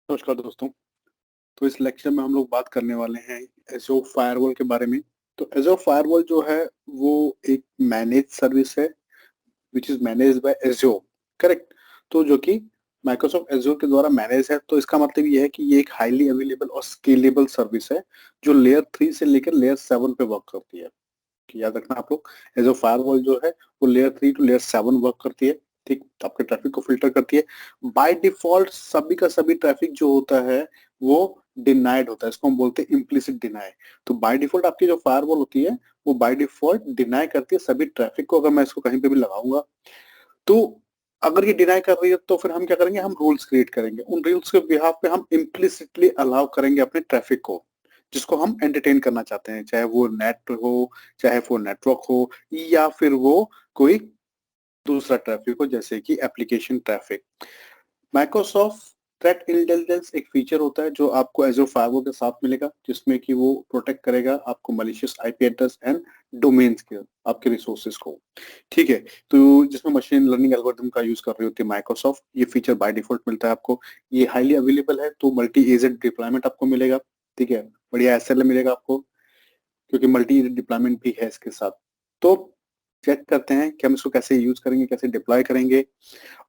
नमस्कार दोस्तों। तो इस लेक्चर में हम लोग बात करने वाले हैं एज़्योर फायरवॉल के बारे में। तो एज़्योर फायरवॉल जो है वो एक मैनेज सर्विस है which is managed by Azure, correct? तो जो कि माइक्रोसॉफ्ट एज़्योर के द्वारा मैनेज है। तो इसका मतलब ये है कि ये एक हाईली अवेलेबल और स्केलेबल सर्विस है जो लेयर 3 से लेकर लेयर 7 पे वर्क करती है। कि याद रखना आप लोग, एज़ अ फायरवॉल जो है वो लेयर 3 टू लेयर 7 वर्क करती है, ठीक? तो आपके ट्रैफिक को फ़िल्टर करती है। बाय डिफ़ॉल्ट सभी का सभी ट्रैफिक जो होता है वो डिनाइड होता है, इसको हम बोलते हैं इम्प्लिसिट डिनाई। तो बाय डिफ़ॉल्ट आपकी जो फायरवॉल होती है वो बाय डिफ़ॉल्ट डिनाई करती है सभी ट्रैफिक को। अगर मैं इसको कहीं पे भी लगाऊँगा तो अगर ये डिनाई कर रही है तो फिर हम क्या करेंगे, हम रूल्स क्रिएट करेंगे। उन रूल्स के बिहाफ पे हम इम्प्लिसिटली अलाउ करेंगे अपने ट्रैफिक को, जिसको हम एंटरटेन करना चाहते हैं, चाहे वो नेट हो, चाहे वो नेटवर्क हो या फिर वो कोई दूसरा ट्रैफिक हो जैसे कि application traffic. Microsoft threat intelligence एक फीचर होता है जो आपको एज़्योर फायरवॉल के साथ मिलेगा, जिसमें कि वो प्रोटेक्ट करेगा आपको malicious IP address and domains के आपके रिसोर्सेज को, ठीक है? तो जिसमें मशीन लर्निंग एल्गोरिथम का यूज़ कर रही होती है माइक्रोसॉफ्ट, ये फीचर बाय डिफ़ॉल्ट मिलता है आपको। ये हाईली अवेलेबल है, तो मल्टी एजेंट डिप्लॉयमेंट आपको मिलेगा, ठीक है? बढ़िया एसएलए मिलेगा आपको, क्योंकि मल्टी एजेंट डिप्लॉयमेंट भी है इसके साथ। तो चेक करते हैं कि हम इसको कैसे यूज़ करेंगे, कैसे डिप्लॉय करेंगे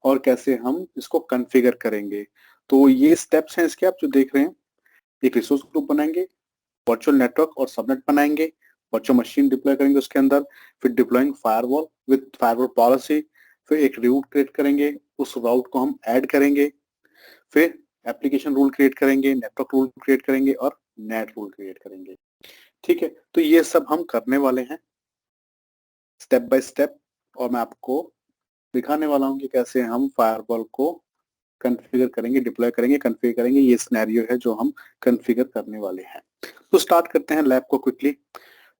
और कैसे हम इसको कॉन्फ़िगर करेंगे। तो ये स्टेप्स हैं इसके, आप जो देख रहे हैं। एक रिसोर्स ग्रुप बनाएँगे, वर्चुअल नेटवर्क और सबनेट बनाएँगे, वर्चुअल मशीन डिप्लॉय करेंगे उसके अंदर, फिर deploying firewall with firewall policy, फिर एक रूट क्रिएट करेंगे, उस राउट को हम ऐड करेंगे, फिर एप्लीकेशन रूल क्रिएट करेंगे, नेटवर्क रूल क्रिएट करेंगे और नेट रूल क्रिएट करेंगे, ठीक है? तो ये सब हम करने वाले हैं स्टेप बाय स्टेप, और मैं आपको दिखाने वाला हूँ कि कैसे हम फायरवॉल को कॉन्फ़िगर करेंगे, डिप्लॉय करेंगे, कॉन्फ़िगर करेंगे। ये सिनेरियो है जो हम कॉन्फ़िगर करने वाले हैं। तो स्टार्ट करते हैं लैब को क्विकली।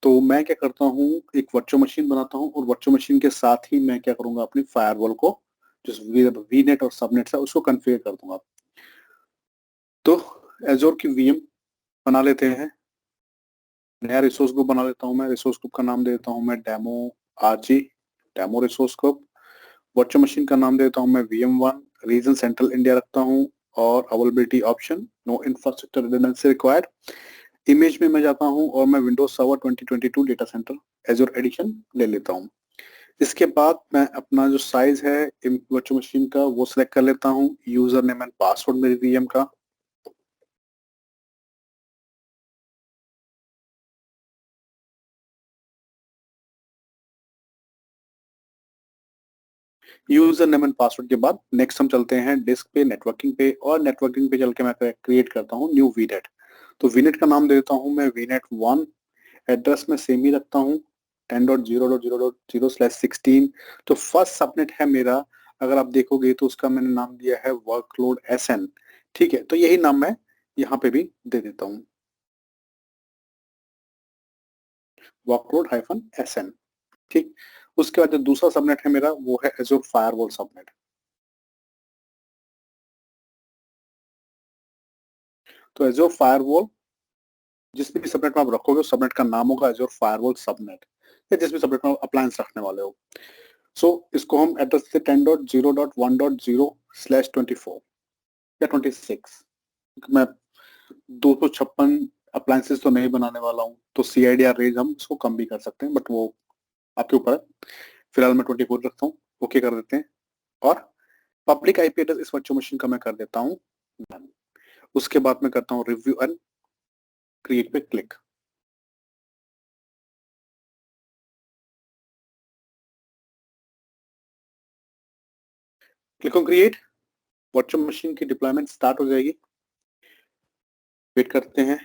तो मैं क्या करता हूँ, एक वर्चुअल मशीन बनाता हूँ और वर्चुअल मशीन के साथ ही मैं क्या करूँगा, अपनी फायरवॉल को जो वीनेट और सबनेट्स है उसको कॉन्फ़िगर कर दूँगा। तो एज़्योर की वीएम बना लेते हैं। नया रिसोर्स ग्रुप बना लेता हूँ मैं। रिसोर्स ग्रुप का नाम दे देता हूँ मैं demo RG, demo resource group. Virtual machine का नाम देता हूँ मैं VM1, रीजन सेंट्रल इंडिया रखता हूँ और availability option, no infrastructure redundancy required. Image में मैं जाता हूँ और मैं Windows server 2022 data centre Azure edition ले लेता हूँ। इसके बाद मैं अपना जो साइज है वर्चुअल मशीन का वो सिलेक्ट कर लेता हूँ, यूजर नेम एंड पासवर्ड मेरे वीएम का। यूजर नेम एंड पासवर्ड के बाद नेक्स्ट हम चलते हैं डिस्क पे, नेटवर्किंग पे, और नेटवर्किंग पे चल के मैं क्रिएट करता हूँ न्यू वीनेट। तो वीनेट का नाम दे देता हूँ मैं वीनेट 1। एड्रेस में सेम ही रखता हूँ, 10.0.0.0/16। तो फर्स्ट सबनेट है मेरा, अगर आप देखोगे तो उसका मैंने नाम दिया है वर्कलोड SN, ठीक है? तो यही नाम मैं यहाँ पे भी दे देता हूँ, वर्कलोड-SN, ठीक? उसके बाद जो दूसरा सबनेट है मेरा वो है एज़्योर फायरवॉल सबनेट। तो एज़्योर फायरवॉल जिस भी सबनेट में आप रखोगे उस सबनेट का नाम होगा एज़्योर फायरवॉल सबनेट, या जिस भी सबनेट में आप अप्लायंस रखने वाले हो। सो इसको हम एड्रेस से 10.0.1.0/24 या 26। मैं 256 अप्लायंसेस तो नहीं बनाने वाला हूँ, तो CIDR रेंज हम इसको कम भी कर सकते हैं, बट वो आपके ऊपर है। फिलहाल मैं 24 रखता हूँ, ओके कर देते हैं। और पब्लिक आईपी एड्रेस इस वर्चुअल मशीन का मैं कर देता हूँ डन। उसके बाद मैं करता हूँ रिव्यू एंड क्रिएट पे click. Click on create, virtual machine की डिप्लॉयमेंट स्टार्ट हो जाएगी। वेट करते हैं,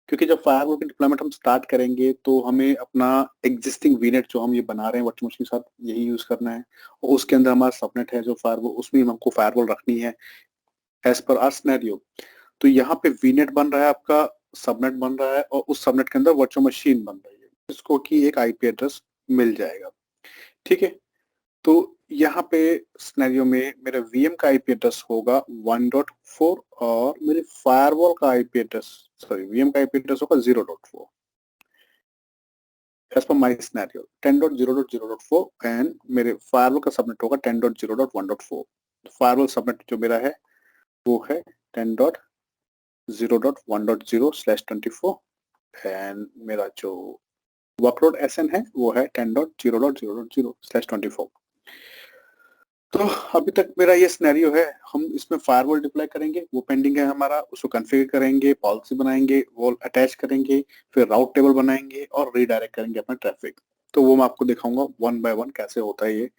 क्योंकि जब फायरवॉल की डिप्लॉयमेंट हम स्टार्ट करेंगे तो हमें अपना एग्जिस्टिंग वीनेट जो हम ये बना रहे हैं वर्चुअल मशीन के साथ यही यूज करना है, और उसके अंदर हमारा सबनेट है जो फायरवॉल, उसमें हमको फायरवॉल रखनी है एज पर आवर सिनेरियो। तो यहाँ पे वीनेट बन रहा है आपका, सबनेट बन रहा है और उस सबनेट के अंदर वर्चुअल मशीन बन रही है, जिसको कि एक आईपी एड्रेस मिल जाएगा, ठीक है? तो यहाँ पे सिनेरियो में मेरा वीएम का आईपी एड्रेस होगा 1.4 और मेरे फायरवॉल का आईपी एड्रेस, सॉरी वीएम का आईपी एड्रेस होगा 0.4। As per my scenario 10.0.0.4 and मेरे फायरवॉल का सबनेट होगा 10.0.1.4। फायरवॉल सबनेट जो मेरा है वो है 10.0.1.0/24 एंड मेरा जो वर्कलोड एसएन है वो है 10.0.0.0/24। तो अभी तक मेरा ये सिनेरियो है। हम इसमें फायरवॉल डिप्लॉय करेंगे, वो पेंडिंग है हमारा, उसको कॉन्फ़िगर करेंगे, पॉलिसी बनाएंगे, वॉल अटैच करेंगे, फिर राउट टेबल बनाएंगे और रीडायरेक्ट करेंगे अपना ट्रैफिक। तो वो मैं आपको दिखाऊंगा वन बाय वन कैसे होता है ये।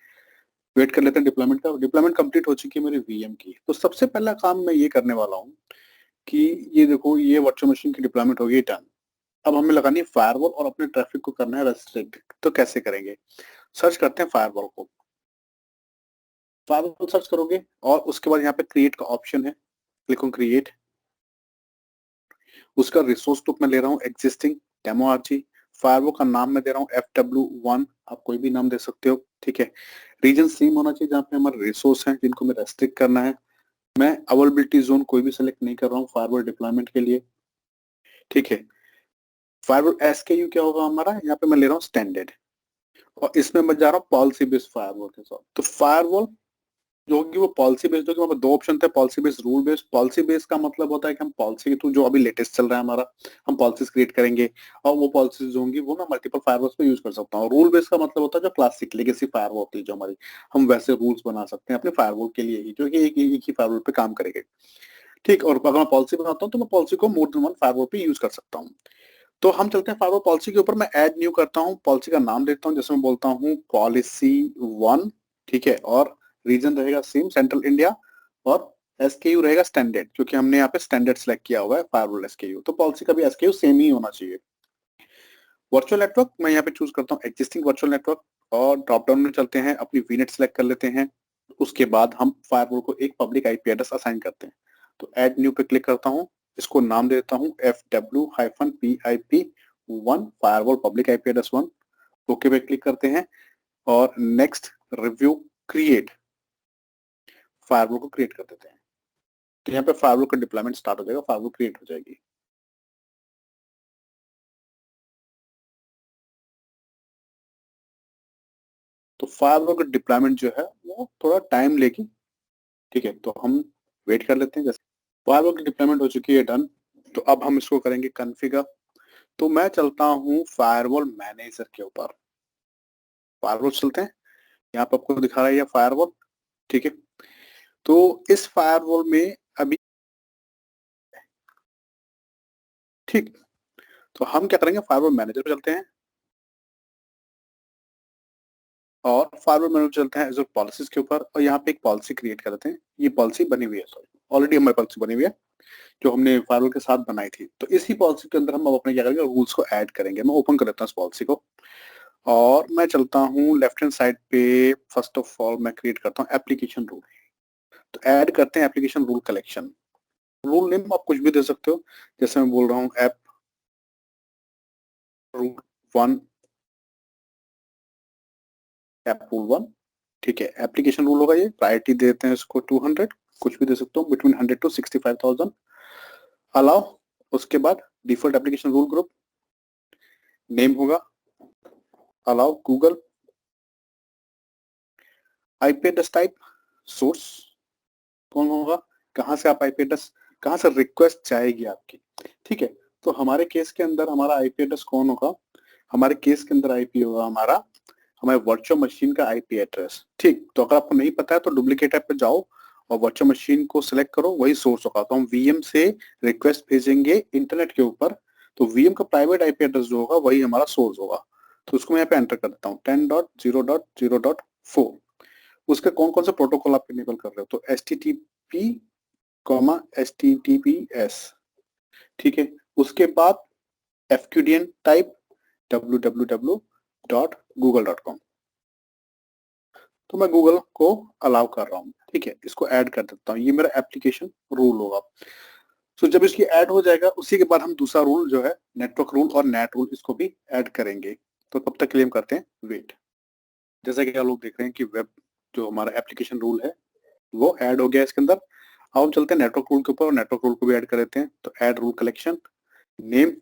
वेट कर लेते हैं डिप्लॉयमेंट का। डिप्लॉयमेंट कंप्लीट हो चुकी है मेरी वीएम की। तो सबसे पहला काम मैं ये करने वाला हूँ कि ये देखो, ये वर्चुअल मशीन की डिप्लॉयमेंट हो गई डन। अब हमें लगानी है फायरवॉल और अपने ट्रैफिक को करना है रेस्ट्रिक्ट। तो कैसे करेंगे? सर्च करते हैं फायरवॉल को। फायरवॉल सर्च करोगे और उसके बाद यहाँ पे क्रिएट का ऑप्शन है, क्लिक ऑन क्रिएट। उसका रिसोर्स ग्रुप मैं ले रहा हूँ एग्जिस्टिंग डेमो आरजी। फायरवॉल का नाम मैं दे रहा हूँ FW1, आप कोई भी नाम दे सकते हो, ठीक है। रीजन सेम होना चाहिए जहाँ पे हमारे रिसोर्स हैं जिनको मैं रेस्ट्रिक्ट करना है। मैं अवेलेबिलिटी जोन कोई भी सेलेक्ट नहीं कर रहा हूँ फायरवॉल डिप्लॉयमेंट के लिए, ठीक है। फायरवॉल SKU क्या होगा हमारा, यहाँ पे मैं ले रहा हूँ स्टैंडर्ड, और इसमें मैं जा रहा हूँ पॉलिसी बेस्ड फायरवॉल के साथ। तो फायरवॉल जो होगी वो पॉलिसी बेस्ड होगी। वहाँ पर दो ऑप्शन थे, policy based, rule based. Policy based का मतलब होता है कि हम पॉलिसी के थ्रू, जो अभी लेटेस्ट चल रहा है हमारा, हम पॉलिसीज क्रिएट करेंगे और वो पॉलिसीज जो होंगी वो मैं मल्टीपल फायरवॉल्स पे यूज कर सकता हूँ। रूल बेस्ड का मतलब होता है जो क्लासिक लेगेसी फायरवॉल होती है जो हमारी, हम वैसे रूल्स बना सकते हैं अपने फायरवॉल के लिए ही, जो कि एक ही फायरवॉल पे काम करेंगे, ठीक। और अगर मैं पॉलिसी बनाता हूँ तो मैं पॉलिसी को मोर देन वन फायरवॉल पे यूज कर सकता हूँ। तो हम चलते हैं फायरवॉल पॉलिसी के ऊपर। मैं ऐड न्यू करता हूँ, पॉलिसी का नाम देता हूँ, जैसे मैं बोलता हूँ पॉलिसी 1, ठीक है। और रीजन रहेगा सेम, सेंट्रल इंडिया, और SKU रहेगा स्टैंडर्ड, क्योंकि हमने यहाँ पे स्टैंडर्ड सेलेक्ट किया हुआ है फायरवॉल SKU। तो पॉलिसी का भी SKU सेम ही होना चाहिए। वर्चुअल नेटवर्क मैं यहाँ पे चूज करता हूँ एग्जिस्टिंग वर्चुअल नेटवर्क, और ड्रॉप डाउन में चलते हैं, अपनी वीनेट सेलेक्ट कर लेते हैं। उसके बाद हम फायरवॉल को एक पब्लिक IP एड्रेस असाइन करते हैं। तो ऐड न्यू पे क्लिक करता हूँ, इसको नाम दे देता हूँ FW-PIP1 firewall public IP address 1। Okay पे क्लिक करते हैं और नेक्स्ट रिव्यू क्रिएट, फायरवॉल को क्रिएट कर देते हैं। तो यहाँ पे फायरवॉल का डिप्लॉयमेंट स्टार्ट हो जाएगा, फायरवॉल क्रिएट हो जाएगी। तो फायरवॉल का डिप्लॉयमेंट जो है वो थोड़ा टाइम लेगी, ठीक है। तो हम वेट कर लेते हैं। जैसे फायरवॉल की डिप्लॉयमेंट हो चुकी है डन, तो अब हम इसको करेंगे कॉन्फ़िगर। तो मैं चलता हूँ फायरवॉल मैनेजर के ऊपर। फायरवॉल चलते हैं, यहाँ पे आपको दिखा रहा है ये फायरवॉल, ठीक है। तो इस फायरवॉल में अभी, ठीक, तो हम क्या करेंगे, फायरवॉल मैनेजर पे चलते हैं और फायरवॉल मैनेजर चलते हैं एज़र पॉलिसीज के ऊपर, और यहाँ पे एक पॉलिसी क्रिएट कर देते हैं। ये पॉलिसी बनी हुई है, सॉरी, ऑलरेडी हमारी पॉलिसी बनी हुई है जो हमने फायरवॉल के साथ बनाई थी। तो इसी पॉलिसी के अंदर हम अब अपने क्या करेंगे, रूल्स को ऐड करेंगे। मैं ओपन कर लेता हूँ इस पॉलिसी को और मैं चलता हूँ लेफ्ट हैंड साइड पे। फर्स्ट ऑफ ऑल मैं क्रिएट करता हूँ एप्लीकेशन रूल। तो ऐड करते हैं application rule collection. Rule name आप कुछ भी दे सकते हो, जैसे मैं बोल रहा हूँ ऐप रूल 1, ऐप रूल 1, ठीक है। एप्लीकेशन रूल होगा ये, प्रायोरिटी देते हैं इसको 200, कुछ भी दे सकते हो बिटवीन 100 to 65,000। अलाउ, उसके बाद default application rule group name होगा, allow Google. IP address type source कौन होगा, कहाँ से आप IP एड्रेस, कहाँ से रिक्वेस्ट जाएगी आपकी, ठीक है। तो हमारे केस के अंदर हमारा IP एड्रेस कौन होगा, हमारे केस के अंदर IP होगा हमारा, हमारे वर्चुअल मशीन का IP एड्रेस, ठीक। तो अगर आपको नहीं पता है तो डुप्लीकेट ऐप पे जाओ और वर्चुअल मशीन को सिलेक्ट करो, वही सोर्स होगा। तो हम VM से रिक्वेस्ट भेजेंगे इंटरनेट के ऊपर, तो VM का प्राइवेट IP एड्रेस जो होगा वही हमारा सोर्स होगा। तो उसको मैं यहाँ पे एंटर कर देता हूँ 10.0.0.4। उसके कौन कौन से प्रोटोकॉल आप इनेबल कर रहे हो, तो HTTP, HTTPS, ठीक है। उसके बाद FQDN टाइप www.google.com। तो मैं गूगल को अलाउ कर रहा हूँ, ठीक है। इसको ऐड कर देता हूँ, ये मेरा एप्लीकेशन रूल होगा। सो जब इसकी ऐड हो जाएगा उसी के बाद हम दूसरा रूल जो है नेटवर्क रूल और नेट रूल, इसको भी ऐड करेंगे। तो तब तक क्लेम करते हैं वेट। जैसा कि आप लोग देख रहे हैं कि वेब जो हमारा एप्लीकेशन रूल है वो ऐड हो गया इसके अंदर। अब हम चलते हैं नेटवर्क रूल के ऊपर और नेटवर्क रूल को भी ऐड कर देते हैं। तो add rule collection name,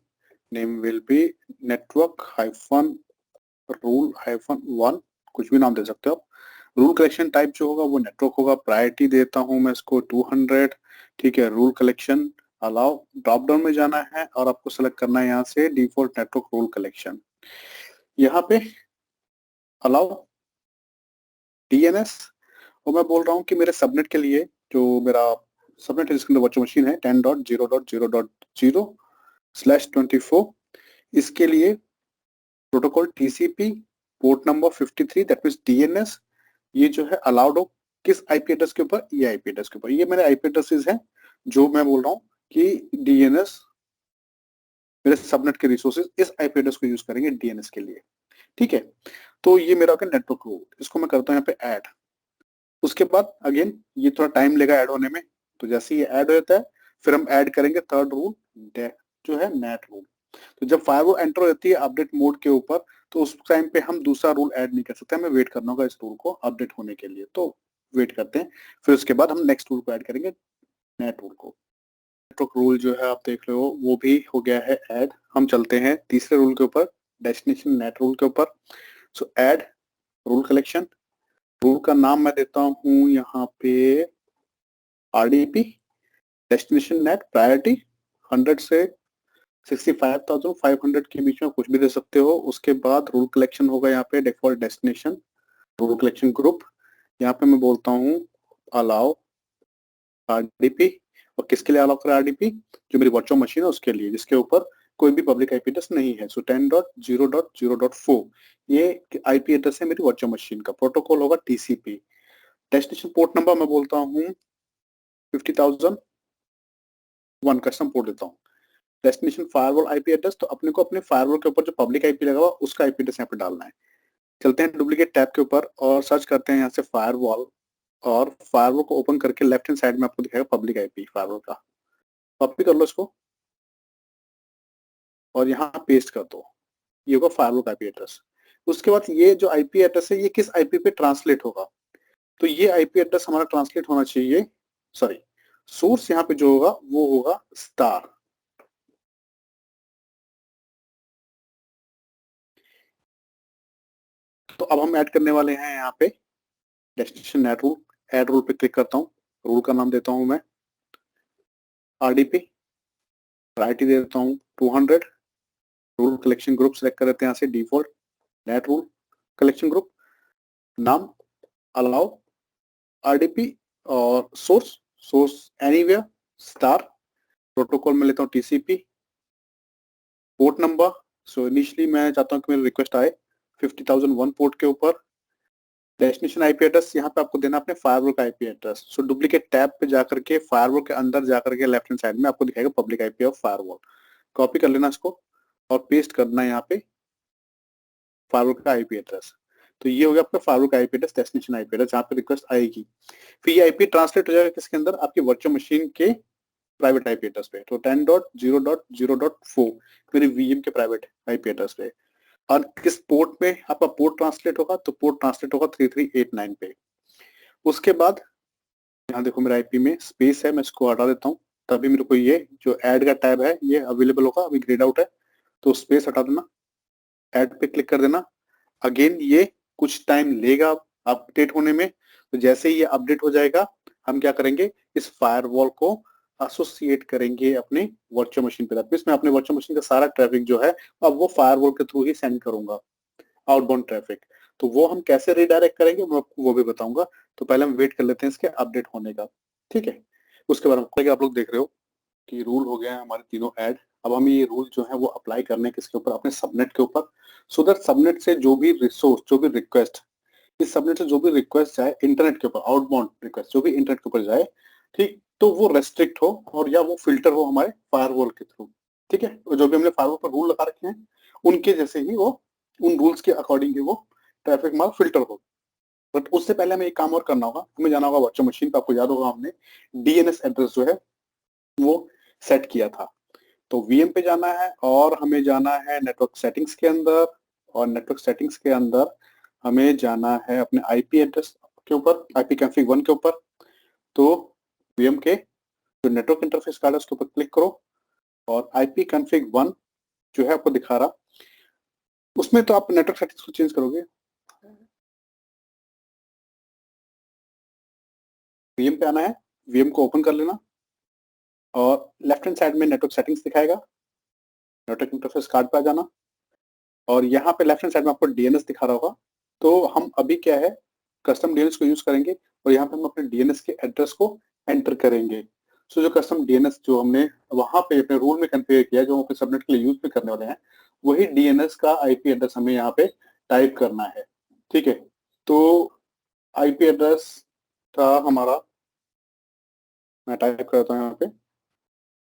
name will be network hyphen rule hyphen 1, कुछ भी नाम दे सकते हो आप। रूल कलेक्शन टाइप जो होगा वो नेटवर्क होगा, प्रायोरिटी देता हूं मैं इसको 200, ठीक है। Rule collection allow, drop down में जाना है और आपको सेलेक्ट करना है यहाँ से डिफॉल्ट नेटवर्क रूल कलेक्शन। यहाँ पे अलाउ डीएनएस, और मैं बोल रहा हूँ कि मेरे सबनेट के लिए जो मेरा सबनेट है जिसके अंदर वर्चुअल मशीन है 10.0.0.0/24, इसके लिए protocol TCP port number 53 that means DNS, ये जो है अलाउड हो किस आईपी एड्रेस के ऊपर, ये आईपी एड्रेस के ऊपर। ये मेरे आईपी एड्रेसेस हैं जो मैं बोल रहा हूँ कि डीएनएस मेरे सबनेट के रिसोर्सेज इस आईपी एड्रेस को यूज करेंगे डीएनएस के लिए, ठीक है। तो ये मेरा होगा नेटवर्क रूल, इसको मैं करता हूँ यहाँ पे ऐड। उसके बाद अगेन ये थोड़ा टाइम लेगा ऐड होने में, तो जैसे ये ऐड हो जाता है फिर हम ऐड करेंगे थर्ड रूल जो है नेट रूल। तो जब फायरवॉल एंटर हो जाती है अपडेट मोड के ऊपर, तो उस टाइम पे हम दूसरा रूल ऐड नहीं कर सकते, हमें वेट करना होगा इस रूल को अपडेट होने के लिए। तो वेट करते हैं, फिर उसके बाद हम नेक्स्ट रूल को ऐड करेंगे, नेट रूल को। नेटवर्क रूल जो है आप देख रहे हो वो भी हो गया है ऐड। हम चलते हैं तीसरे रूल के ऊपर, डेस्टिनेशन नेट रूल के ऊपर। सो ऐड रूल कलेक्शन, रूल का नाम मैं देता हूँ यहाँ पे आरडीपी, डेस्टिनेशन नेट प्रायोरिटी 100 से 65,500 के बीच में कुछ भी दे सकते हो। उसके बाद रूल कलेक्शन होगा यहाँ पे default destination rule collection group, यहाँ पे मैं बोलता हूँ अलाउ आरडीपी, और किसके लिए अलाउ करें आरडीपी, जो मेरी वर्चुअल मशीन है उसके लिए जिसके ऊपर कोई भी पब्लिक आईपी एड्रेस नहीं है। सो 10.0.0.4 ये आईपी एड्रेस है मेरी वर्चुअल मशीन का। प्रोटोकॉल होगा टीसीपी, डेस्टिनेशन पोर्ट नंबर मैं बोलता हूँ 50,001, कस्टम पोर्ट देता हूँ। डेस्टिनेशन फायरवॉल आईपी एड्रेस, तो अपने को अपने फायरवॉल के ऊपर जो पब्लिक आईपी लगा हुआ उसका आईपी एड्रेस यहाँ पे डालना है। चलते हैं डुप्लीकेट टैब के ऊपर और सर्च करते हैं यहाँ से फायरवॉल, और फायरवॉल को ओपन करके लेफ्ट हैंड साइड में आपको दिखाएगा पब्लिक आईपी फायरवॉल का। कॉपी कर लो इसको और यहाँ पेस्ट कर दो, ये होगा फायरवॉल आईपी एड्रेस। उसके बाद ये जो आईपी एड्रेस है ये किस आईपी पे ट्रांसलेट होगा, तो ये आईपी एड्रेस हमारा ट्रांसलेट होना चाहिए, सॉरी सोर्स यहाँ पे जो होगा वो होगा स्टार। तो अब हम ऐड करने वाले हैं यहाँ पे destination net rule, add rule पे क्लिक करता हूँ। रूल का नाम देता हूँ मैं आरडीपी, प्रायोरिटी दे देता हूँ 200। रूल कलेक्शन ग्रुप सेलेक्ट कर देते हैं यहाँ से default net rule collection group, नाम अलाउ आरडीपी, और source source anywhere star, protocol में लेता हूँ TCP, port number so initially मैं चाहता हूँ कि मेरी रिक्वेस्ट आए 50,001 पोर्ट के ऊपर। डेस्टिनेशन आईपी एड्रेस यहाँ पे आपको देना अपने फायरवॉल का आईपी एड्रेस। सो डुप्लीकेट टैब पे जाकर के फायरवॉल के अंदर जाकर के लेफ्ट हैंड साइड में आपको दिखाएगा public IP of firewall. Copy कर लेना इसको और पेस्ट करना है यहाँ पे फायरवॉल का आईपी एड्रेस। तो ये हो गया आपका फायरवॉल का IP address, destination IP address जहाँ पे रिक्वेस्ट आएगी। फिर ये आईपी ट्रांसलेट हो जाएगा किसके अंदर, आपकी वर्चुअल मशीन के प्राइवेट आईपी एड्रेस पे। तो 10.0.0.4 मेरी वीएम के प्राइवेट आईपी एड्रेस पे। और किस पोर्ट पे आपका पोर्ट ट्रांसलेट होगा, तो पोर्ट ट्रांसलेट होगा 3389 पे। उसके बाद यहाँ देखो मेरा आईपी में स्पेस है, मैं इसको हटा देता हूँ, तभी मेरे को ये जो ऐड का टैब है ये अवेलेबल होगा। अभी ग्रेड आउट है तो स्पेस हटा देना, ऐड पे क्लिक कर देना। अगेन ये कुछ टाइम लेगा अपडेट होने में, तो जैसे ही ये अपडेट हो जाएगा हम क्या करेंगे, इस फायरवॉल को एसोसिएट करेंगे अपने वर्चुअल मशीन पे। मैं अपने वर्चुअल मशीन का सारा ट्रैफिक जो है अब वो फायरवॉल के थ्रू ही सेंड करूंगा, आउटबाउंड ट्रैफिक। तो वो हम कैसे रिडायरेक्ट करेंगे मैं आपको वो भी बताऊंगा। तो पहले हम वेट कर लेते हैं इसके अपडेट होने का, ठीक है। उसके बाद आप लोग देख रहे हो कि रूल हो गया है हमारे तीनों ऐड। अब हमें ये रूल जो है वो अप्लाई करने किसके ऊपर, अपने सबनेट के ऊपर। सो दैट सबनेट से जो भी रिसोर्स, जो भी रिक्वेस्ट, इस सबनेट से जो भी रिक्वेस्ट जाए इंटरनेट के ऊपर, आउटबाउंड रिक्वेस्ट जो भी इंटरनेट के ऊपर जाए, ठीक, तो वो रेस्ट्रिक्ट हो और या वो फिल्टर हो हमारे फायरवॉल के थ्रू, ठीक है। जो भी हमने फायरवॉल पर रूल लगा रखे हैं उनके जैसे ही वो, उन रूल्स के अकॉर्डिंग ही वो ट्रैफिक हमारा फिल्टर हो। बट उससे पहले हमें एक काम और करना होगा, हमें जाना होगा वर्चुअल मशीन पे। आपको याद होगा हमने डीएनएस एड्रेस जो है वो सेट किया था। तो वीएम पे जाना है और हमें जाना है नेटवर्क सेटिंग्स के अंदर, और नेटवर्क सेटिंग्स के अंदर हमें जाना है अपने आईपी एड्रेस के ऊपर, आईपी कॉन्फ़िग 1 के ऊपर। तो वीएम के जो नेटवर्क इंटरफेस कार्ड है उसके ऊपर क्लिक करो और आईपी कॉन्फ़िग 1 जो है आपको दिखा रहा, उसमें तो आप नेटवर्क सेटिंग्स को चेंज करोगे। वीएम पे आना है, वीएम को ओपन कर लेना और लेफ्ट हैंड साइड में नेटवर्क सेटिंग्स दिखाएगा, नेटवर्क इंटरफेस कार्ड पे आ जाना और यहाँ पे लेफ्ट हैंड साइड में आपको डीएनएस दिखा रहा होगा। तो हम अभी क्या है, कस्टम डीएनएस को यूज करेंगे और यहाँ पे हम अपने डीएनएस के एड्रेस को एंटर करेंगे। सो जो कस्टम डीएनएस जो हमने वहां पे अपने रूल में कन्फिगर किया, जो हम अपने सबनेट के लिए यूज भी करने वाले हैं, वही डीएनएस का आईपी एड्रेस हमें यहाँ पे टाइप करना है। ठीक है, तो आईपी एड्रेस था हमारा, मैं टाइप करता हूँ यहाँ पे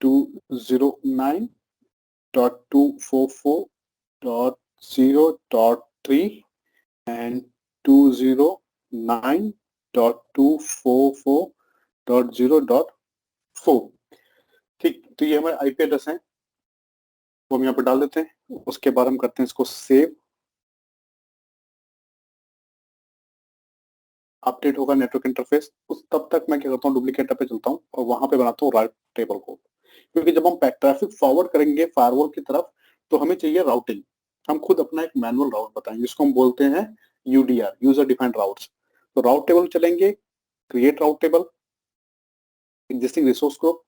209.244.0.3 एंड 209.244.0.4। ठीक, तो ये हमारे आईपी एड्रेस हैं, वो हम यहाँ पे डाल देते हैं। उसके बाद हम करते हैं इसको सेव। अपडेट होगा नेटवर्क इंटरफेस, उस तब तक मैं क्या करता हूँ, डुप्लीकेट पे चलता हूँ और वहां पे बनाता हूँ राउट टेबल को, क्योंकि जब हम ट्रैफिक फॉरवर्ड करेंगे फायरवॉल की तरफ तो हमें चाहिए राउटिंग। हम खुद अपना एक मैनुअल राउट बताएंगे जिसको हम बोलते हैं यूडीआर, यूजर डिफाइंड राउट्स। तो राउट टेबल चलेंगे, क्रिएट राउट टेबल, एग्जिस्टिंग रिसोर्स ग्रुप,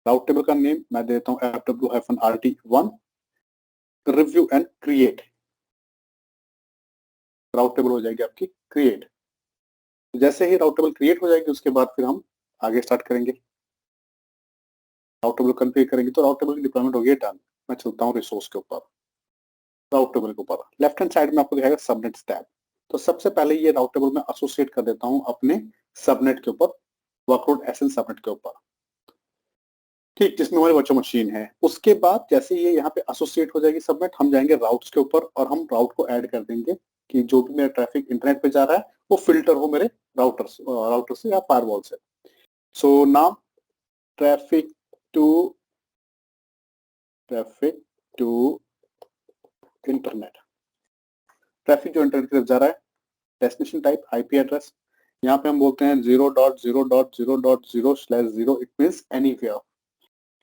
राउट टेबल का नेम मैं देता हूँ fw-rt1, review and create, route table हो जाएगी आपकी क्रिएट। जैसे ही राउट टेबल क्रिएट हो जाएगी उसके बाद फिर हम आगे स्टार्ट करेंगे, राउट टेबल कन्फिगर करेंगे। तो राउट टेबल की डिप्लॉयमेंट हो गई डन। मैं चलता हूँ रिसोर्स के ऊपर, राउट टेबल के ऊपर लेफ्ट हैंड साइड में आपको दिखाएगा सबनेट्स टैब। तो सबसे पहले ये राउट टेबल में एसोसिएट कर देता हूँ अपने सबनेट के ऊपर, वर्कलोड एसएन सबनेट के ऊपर, ठीक, जिसमें हमारी वर्चुअल मशीन है। उसके बाद जैसे ये यहाँ पे एसोसिएट हो जाएगी सबनेट, हम जाएंगे राउट्स के ऊपर और हम राउट को ऐड कर देंगे कि जो भी मेरा ट्रैफिक इंटरनेट पे जा रहा है वो फिल्टर हो मेरे राउटर से या फायरवॉल से। So now traffic to internet, traffic जो इंटरनेट की तरफ जा रहा है। डेस्टिनेशन टाइप आईपी एड्रेस, यहाँ पे हम बोलते हैं 0.0.0.0/0, it means anywhere.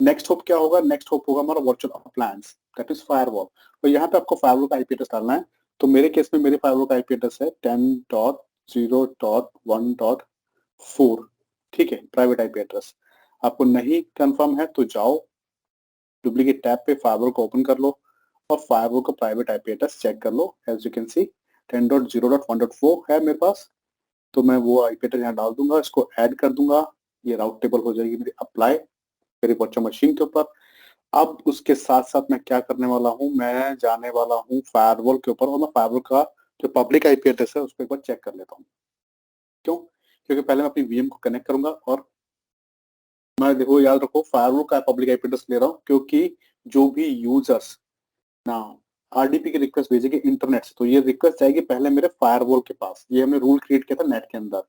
Next hop क्या होगा, नेक्स्ट होप होगा हमारा virtual appliance, that is firewall. तो यहाँ पे आपको फायरवॉल का आईपी एड्रेस डालना है। तो मेरे केस में मेरे फायरवॉल का आईपी एड्रेस है 10.0.1.4, ठीक है, प्राइवेट आईपी एड्रेस। आपको नहीं कंफर्म है तो जाओ डुप्लीकेट टैब पे फायरवॉल को ओपन कर लो और फायरवॉल का प्राइवेट आईपी एड्रेस चेक कर लो। एज यू कैन सी 10.0.1.4 है मेरे पास, तो मैं वो आईपी एड्रेस यहाँ डाल दूंगा, इसको ऐड कर दूंगा। ये राउट टेबल हो जाएगी मेरी अप्लाई मेरी वर्चुअल मशीन के ऊपर। अब उसके साथ साथ मैं क्या करने वाला हूँ, मैं जाने वाला हूँ फायरवॉल के ऊपर और मैं फायरवॉल का जो पब्लिक आईपी एड्रेस है उसको एक बार चेक कर लेता हूँ। क्यों? क्योंकि पहले मैं अपनी वीएम को कनेक्ट करूंगा और मैं, देखो याद रखो, फायरवॉल का पब्लिक आईपी एड्रेस ले रहा हूँ क्योंकि जो भी यूजर्स ना आरडीपी की रिक्वेस्ट भेजेगी इंटरनेट से, तो ये रिक्वेस्ट जाएगी पहले मेरे फायरवॉल के पास। ये हमने रूल क्रिएट किया था नेट के अंदर।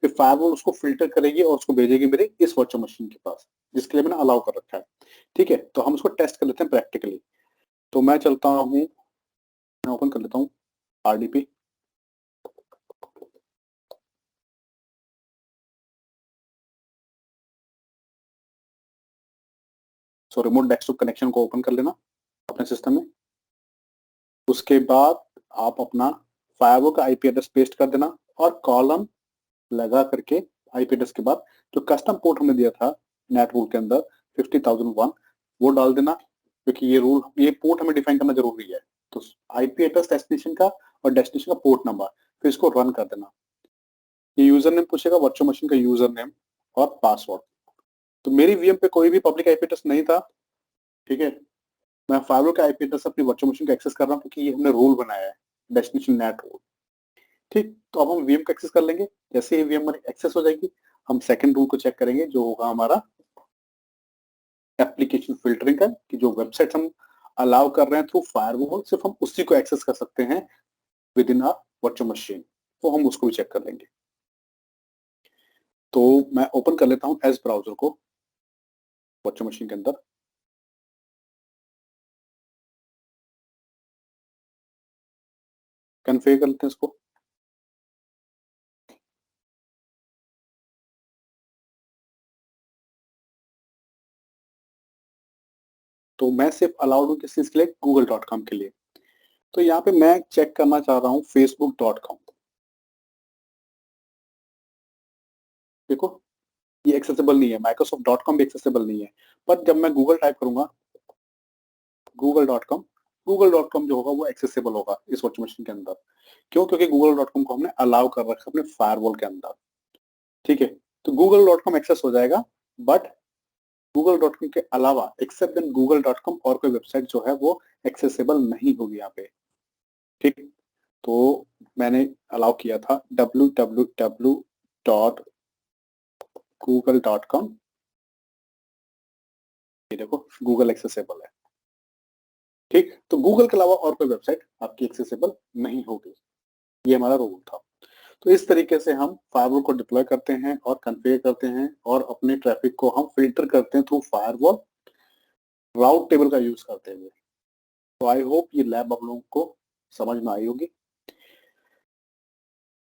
फिर फायरवॉल उसको फिल्टर करेगी और उसको भेजेगी मेरे इस वर्चुअल मशीन के पास, जिसके लिए मैंने अलाउ कर रखा है। ठीक है, तो हम उसको टेस्ट कर लेते हैं प्रैक्टिकली। तो मैं चलता हूँ, मैं ओपन कर लेता हूँ आरडीपी। सो रिमोट डेस्कटॉप कनेक्शन को ओपन कर लेना अपने सिस्टम में। उसके बाद आप अपना फायरवॉल का आईपी एड्रेस पेस्ट कर देना और कॉलम लगा करके आईपी एड्रेस के बाद जो कस्टम पोर्ट हमने दिया था नेट रूल के अंदर 50,001 वो डाल देना, क्योंकि ये पोर्ट हमें डिफाइन करना जरूरी है। तो आईपी एड्रेस डेस्टिनेशन का और डेस्टिनेशन का पोर्ट नंबर, फिर इसको रन कर देना। ये यूजर नेम पूछेगा, वर्चुअल मशीन का यूजर नेम और पासवर्ड। तो मेरी वीएम पे कोई भी पब्लिक आईपी एड्रेस नहीं था, ठीक है। मैं फायरवॉल का आईपी एड्रेस अपनी वर्चुअल मशीन का एक्सेस कर रहा हूँ क्योंकि ये हमने रूल बनाया है, डेस्टिनेशन नेट रूल। ठीक, तो अब हम वीएम को एक्सेस कर लेंगे। जैसे ही वीएम हमारी एक्सेस हो जाएगी हम सेकंड रूल को चेक करेंगे, जो होगा हमारा एप्लीकेशन फिल्टरिंग का, कि जो वेबसाइट हम अलाउ कर रहे हैं थ्रू फायरवॉल सिर्फ हम उसी को एक्सेस कर सकते हैं within our virtual machine, तो हम उसको भी चेक कर लेंगे। तो मैं ओपन कर लेता हूँ एज ब्राउजर को वर्चुअल मशीन के अंदर। कन्फिगर कर लेते हैं इसको। तो मैं सिर्फ अलाउड हूँ किस चीज के लिए, google.com के लिए। तो यहाँ पे मैं चेक करना चाह रहा हूँ facebook.com। देखो ये एक्सेसिबल नहीं है, माइक्रोसॉफ्ट.com भी एक्सेसिबल नहीं है। पर जब मैं गूगल टाइप करूँगा, गूगल.com, गूगल.com जो होगा वो एक्सेसिबल होगा इस वर्चुअल मशीन के अंदर। क्यों? क्योंकि गूगल.com को हमने अलाउ कर रखा है अपने फायरवॉल के अंदर, ठीक है? तो गूगल.com एक्सेस हो जाएगा, बट गूगल.com के अलावा एक्सेप्ट देन गूगल.com और कोई वेबसाइट जो है वो एक्सेसिबल नहीं होगी यहाँ पे, ठीक? तो मैंने अलाउ किया था www.google.com, ये देखो गूगल एक्सेसिबल है, ठीक? तो गूगल के अलावा और कोई वेबसाइट आपकी एक्सेसिबल नहीं होगी, ये हमारा रूल था। तो इस तरीके से हम फायरवॉल को डिप्लॉय करते हैं और कॉन्फ़िगर करते हैं और अपने ट्रैफिक को हम फ़िल्टर करते हैं थ्रू फायरवॉल राउट टेबल का यूज़ करते हुए। तो आई होप ये लैब आप लोगों को समझ में आई होगी।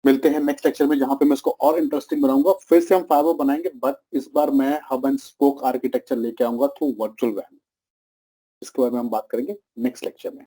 मिलते हैं नेक्स्ट लेक्चर में जहाँ पे मैं इसको और इंटरेस्टिंग बनाऊँगा। फिर से हम फायरवॉल बनाएँगे, बट इस बार मैं हब एंड स्पोक आर्किटेक्चर लेके आऊँगा थ्रू वर्चुअल वैन। इसके बारे में हम बात करेंगे नेक्स्ट लेक्चर में।